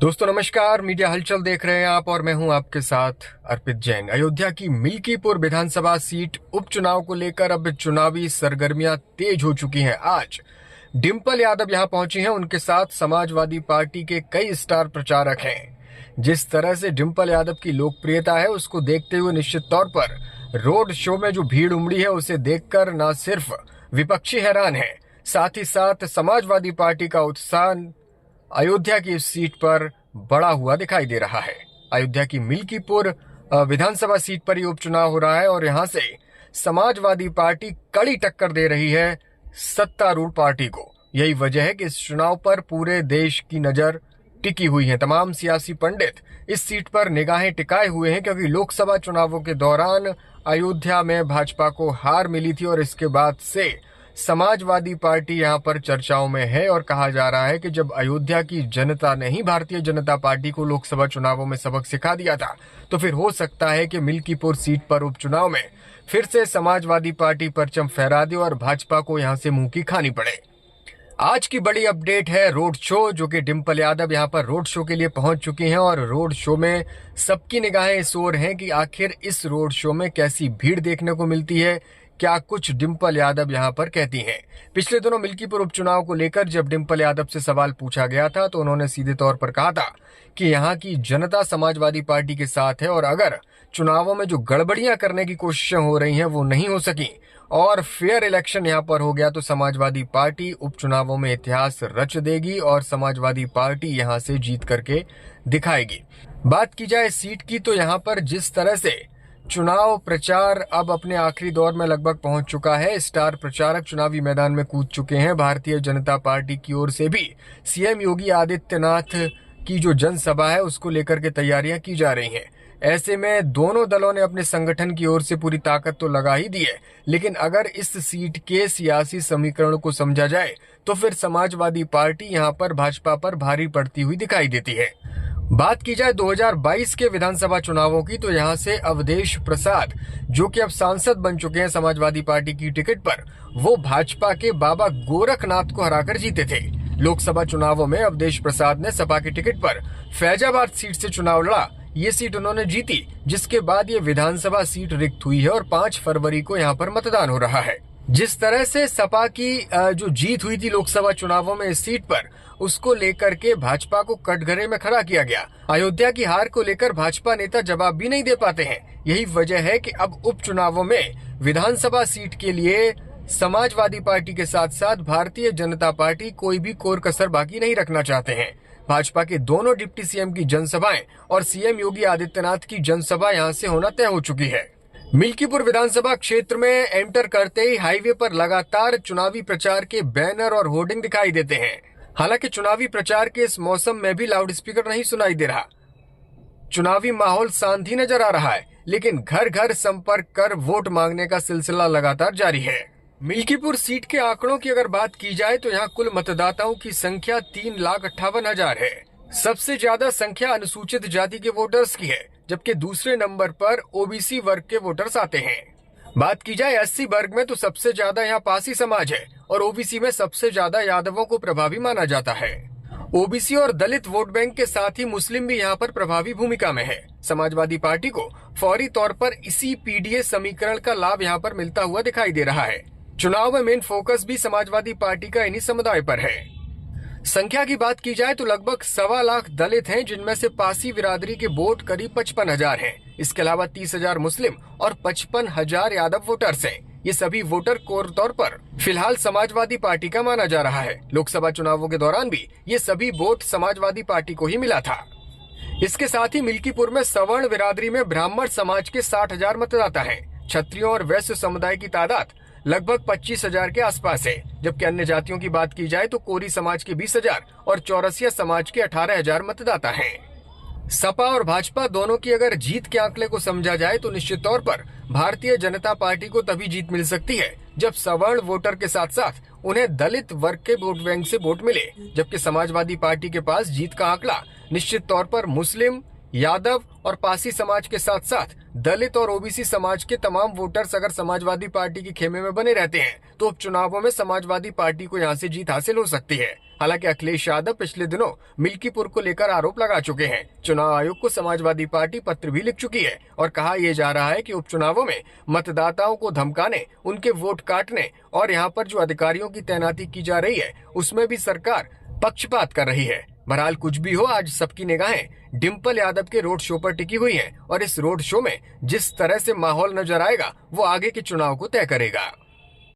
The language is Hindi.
दोस्तों नमस्कार। मीडिया हलचल देख रहे हैं आप और मैं हूं आपके साथ अर्पित जैन। अयोध्या की मिल्कीपुर विधानसभा सीट उपचुनाव को लेकर अब चुनावी सरगर्मियां तेज हो चुकी हैं। आज डिंपल यादव यहां पहुंची हैं, उनके साथ समाजवादी पार्टी के कई स्टार प्रचारक हैं। जिस तरह से डिंपल यादव की लोकप्रियता है उसको देखते हुए निश्चित तौर पर रोड शो में जो भीड़ उमड़ी है उसे देखकर न सिर्फ विपक्षी हैरान है, साथ ही साथ समाजवादी पार्टी का उत्साह अयोध्या की इस सीट पर बड़ा हुआ दिखाई दे रहा है। अयोध्या की मिल्कीपुर विधानसभा सीट पर ही उपचुनाव हो रहा है और यहां से समाजवादी पार्टी कड़ी टक्कर दे रही है सत्तारूढ़ पार्टी को। यही वजह है कि इस चुनाव पर पूरे देश की नजर टिकी हुई है। तमाम सियासी पंडित इस सीट पर निगाहें टिकाए हुए हैं क्योंकि लोकसभा चुनावों के दौरान अयोध्या में भाजपा को हार मिली थी और इसके बाद से समाजवादी पार्टी यहां पर चर्चाओं में है और कहा जा रहा है कि जब अयोध्या की जनता ने ही भारतीय जनता पार्टी को लोकसभा चुनावों में सबक सिखा दिया था तो फिर हो सकता है कि मिल्कीपुर सीट पर उपचुनाव में फिर से समाजवादी पार्टी परचम फहरा दे और भाजपा को यहां से मुंह की खानी पड़े। आज की बड़ी अपडेट है रोड शो, जो कि डिंपल यादव यहां पर रोड शो के लिए पहुंच चुकी हैं और रोड शो में सबकी निगाहें इस ओर हैं कि आखिर इस रोड शो में कैसी भीड़ देखने को मिलती है, क्या कुछ डिंपल यादव यहां पर कहती हैं। पिछले दिनों मिल्कीपुर उपचुनाव को लेकर जब डिंपल यादव से सवाल पूछा गया था तो उन्होंने सीधे तौर पर कहा था कि यहां की जनता समाजवादी पार्टी के साथ है और अगर चुनावों में जो गड़बड़ियां करने की कोशिशें हो रही हैं वो नहीं हो सकी और फेयर इलेक्शन यहां पर हो गया तो समाजवादी पार्टी उपचुनावों में इतिहास रच देगी और समाजवादी पार्टी यहां से जीत करके दिखाएगी। बात की जाए सीट की तो यहां पर जिस तरह से चुनाव प्रचार अब अपने आखिरी दौर में लगभग पहुंच चुका है, स्टार प्रचारक चुनावी मैदान में कूद चुके हैं। भारतीय जनता पार्टी की ओर से भी सीएम योगी आदित्यनाथ की जो जनसभा है उसको लेकर के तैयारियां की जा रही हैं। ऐसे में दोनों दलों ने अपने संगठन की ओर से पूरी ताकत तो लगा ही दी है, लेकिन अगर इस सीट के सियासी समीकरण को समझा जाए तो फिर समाजवादी पार्टी यहां पर भाजपा पर भारी पड़ती हुई दिखाई देती है। बात की जाए 2022 के विधानसभा चुनावों की तो यहां से अवधेश प्रसाद, जो कि अब सांसद बन चुके हैं समाजवादी पार्टी की टिकट पर, वो भाजपा के बाबा गोरखनाथ को हराकर जीते थे। लोकसभा चुनावों में अवधेश प्रसाद ने सपा की टिकट पर फैजाबाद सीट से चुनाव लड़ा। ये सीट उन्होंने जीती, जिसके बाद ये विधानसभा सीट रिक्त हुई है और 5 फरवरी को यहाँ पर मतदान हो रहा है। जिस तरह से सपा की जो जीत हुई थी लोकसभा चुनावों में इस सीट पर, उसको लेकर के भाजपा को कटघरे में खड़ा किया गया। अयोध्या की हार को लेकर भाजपा नेता जवाब भी नहीं दे पाते हैं। यही वजह है कि अब उपचुनावों में विधानसभा सीट के लिए समाजवादी पार्टी के साथ साथ भारतीय जनता पार्टी कोई भी कोर कसर बाकी नहीं रखना चाहते हैं। भाजपा के दोनों डिप्टी सीएम की जनसभाएं और सीएम योगी आदित्यनाथ की जनसभा यहां से होना तय हो चुकी है। मिल्कीपुर विधानसभा क्षेत्र में एंटर करते ही हाईवे पर लगातार चुनावी प्रचार के बैनर और होर्डिंग दिखाई देते हैं। हालांकि चुनावी प्रचार के इस मौसम में भी लाउडस्पीकर नहीं सुनाई दे रहा। चुनावी माहौल शांत ही नजर आ रहा है, लेकिन घर घर संपर्क कर वोट मांगने का सिलसिला लगातार जारी है। मिल्कीपुर सीट के आंकड़ों की अगर बात की जाए तो यहाँ कुल मतदाताओं की संख्या 3,58,000 है। सबसे ज्यादा संख्या अनुसूचित जाति के वोटर्स की है, जबकि दूसरे नंबर पर ओबीसी वर्ग के वोटर्स आते हैं। बात की जाए एससी वर्ग में तो सबसे ज्यादा यहाँ पासी समाज है और ओबीसी में सबसे ज्यादा यादवों को प्रभावी माना जाता है। ओबीसी और दलित वोट बैंक के साथ ही मुस्लिम भी यहाँ पर प्रभावी भूमिका में है। समाजवादी पार्टी को फौरी तौर पर इसी पीडीए समीकरण का लाभ यहाँ पर मिलता हुआ दिखाई दे रहा है। चुनाव में मेन फोकस भी समाजवादी पार्टी का इन्हीं समुदाय पर है। संख्या की बात की जाए तो लगभग 1.25 लाख दलित हैं, जिनमें से पासी बिरादरी के वोट करीब 55,000 हैं। इसके अलावा 30,000 मुस्लिम और 55,000 यादव वोटर्स हैं। ये सभी वोटर कोर तौर पर फिलहाल समाजवादी पार्टी का माना जा रहा है। लोकसभा चुनावों के दौरान भी ये सभी वोट समाजवादी पार्टी को ही मिला था। इसके साथ ही मिल्कीपुर में सवर्ण बिरादरी में ब्राह्मण समाज के 60,000 मतदाता हैं। क्षत्रियों और वैश्य समुदाय की तादाद लगभग 25,000 के आसपास है, जबकि अन्य जातियों की बात की जाए तो कोरी समाज के 20,000 और चौरसिया समाज के 18,000 मतदाता हैं। सपा और भाजपा दोनों की अगर जीत के आंकड़े को समझा जाए तो निश्चित तौर पर भारतीय जनता पार्टी को तभी जीत मिल सकती है जब सवर्ण वोटर के साथ साथ उन्हें दलित वर्ग के वोट बैंक से वोट मिले, जबकि समाजवादी पार्टी के पास जीत का आंकड़ा निश्चित तौर पर मुस्लिम, यादव और पासी समाज के साथ साथ दलित और ओबीसी समाज के तमाम वोटर्स अगर समाजवादी पार्टी के खेमे में बने रहते हैं तो उपचुनावों में समाजवादी पार्टी को यहां से जीत हासिल हो सकती है। हालांकि अखिलेश यादव पिछले दिनों मिल्कीपुर को लेकर आरोप लगा चुके हैं। चुनाव आयोग को समाजवादी पार्टी पत्र भी लिख चुकी है और कहा यह जा रहा है कि उपचुनावों में मतदाताओं को धमकाने, उनके वोट काटने और यहां पर जो अधिकारियों की तैनाती की जा रही है उसमें भी सरकार पक्षपात कर रही है। बहरहाल कुछ भी हो, आज सबकी निगाहें डिंपल यादव के रोड शो पर टिकी हुई हैं और इस रोड शो में जिस तरह से माहौल नजर आएगा वो आगे के चुनाव को तय करेगा।